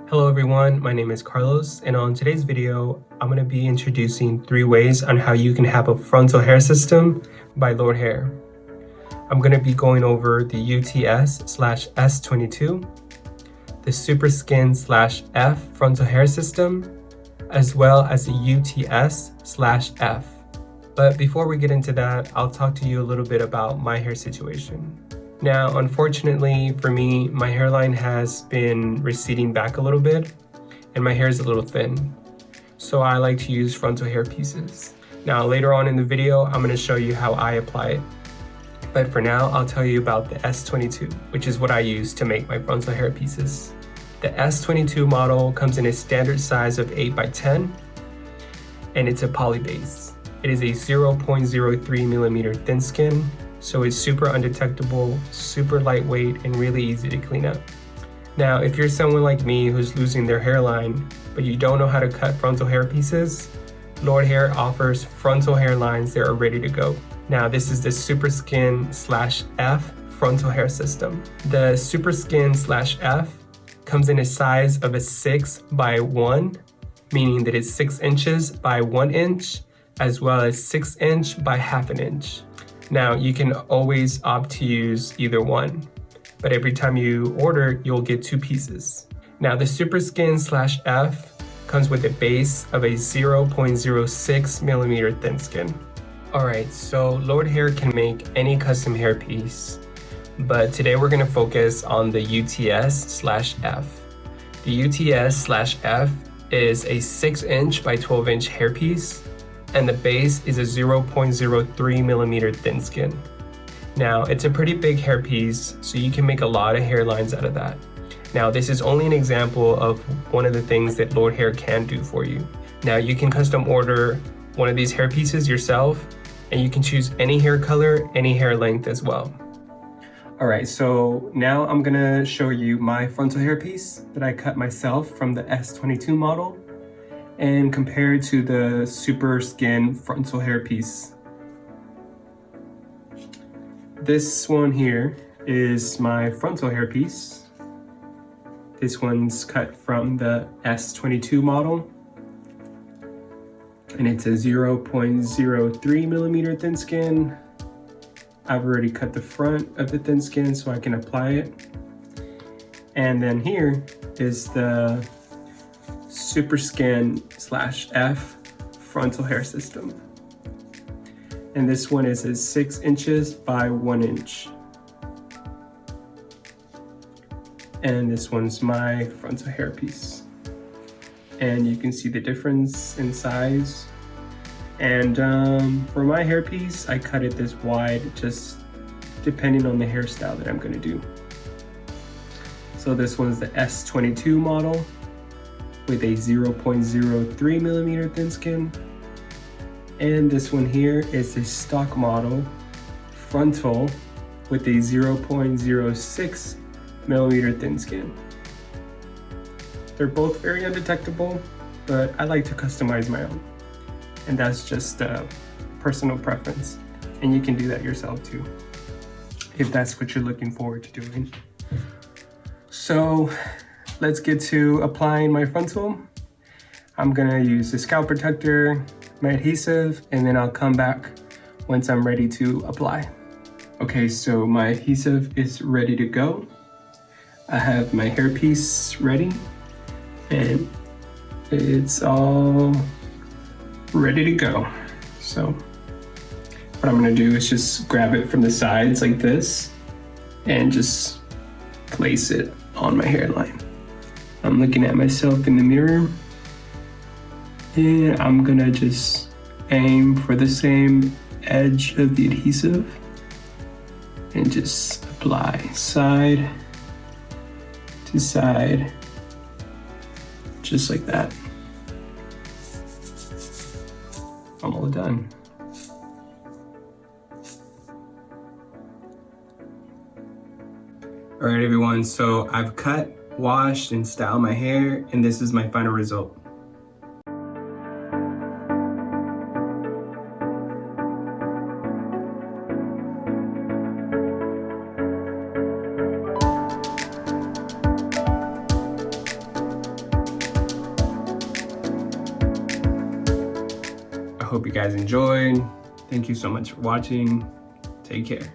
Hello everyone, my name is Carlos, and on today's video, I'm going to be introducing 3 ways on how you can have a frontal hair system by Lordhair. I'm going to be going over the UTS-S22, the SuperSkin-F frontal hair system, as well as the UTS-F. But before we get into that, I'll talk to you a little bit about my hair situation. Now, unfortunately for me, my hairline has been receding back a little bit and my hair is a little thin. So I like to use frontal hair pieces. Now, later on in the video, I'm going to show you how I apply it. But for now, I'll tell you about the S22, which is what I use to make my frontal hair pieces. The S22 model comes in a standard size of 8x10 and it's a poly base. It is a 0.03 millimeter thin skin. So it's super undetectable, super lightweight, and really easy to clean up. Now, if you're someone like me who's losing their hairline, but you don't know how to cut frontal hair pieces, Lordhair offers frontal hairlines that are ready to go. Now, this is the SuperSkin-F frontal hair system. The SuperSkin-F comes in a size of a 6x1, meaning that it's 6 inches by 1 inch, as well as 6 inch by ½ inch. Now, you can always opt to use either one, but every time you order, you'll get 2 pieces. Now, the SuperSkin-F comes with a base of a 0.06 millimeter thin skin. All right, so Lordhair can make any custom hairpiece, but today we're gonna focus on the UTS-F. The UTS-F is a 6 inch by 12 inch hairpiece, and the base is a 0.03 millimeter thin skin. Now, it's a pretty big hairpiece, so you can make a lot of hairlines out of that. Now, this is only an example of one of the things that Lordhair can do for you. Now, you can custom order one of these hairpieces yourself, and you can choose any hair color, any hair length as well. All right, so now I'm gonna show you my frontal hairpiece that I cut myself from the S22 model, and compared to the SuperSkin frontal hairpiece. This one here is my frontal hairpiece. This one's cut from the S22 model, and it's a 0.03 millimeter thin skin. I've already cut the front of the thin skin so I can apply it. And then here is the SuperSkin-F frontal hair system. And this one is 6 inches by 1 inch. And this one's my frontal hair piece. And you can see the difference in size. And for my hair piece, I cut it this wide, just depending on the hairstyle that I'm gonna do. So this one's the S22 model, with a 0.03 millimeter thin skin. And this one here is a stock model frontal with a 0.06 millimeter thin skin. They're both very undetectable, but I like to customize my own. And that's just a personal preference. And you can do that yourself too, if that's what you're looking forward to doing. So, let's get to applying my frontal. I'm gonna use the scalp protector, my adhesive, and then I'll come back once I'm ready to apply. Okay, so my adhesive is ready to go. I have my hairpiece ready, and it's all ready to go. So what I'm gonna do is just grab it from the sides like this and just place it on my hairline. I'm looking at myself in the mirror, and I'm gonna just aim for the same edge of the adhesive and just apply side to side, just like that. I'm all done. All right, everyone, so I've cut, washed, and styled my hair, and this is my final result. hope you guys enjoyed. Thank you so much for watching. Take care.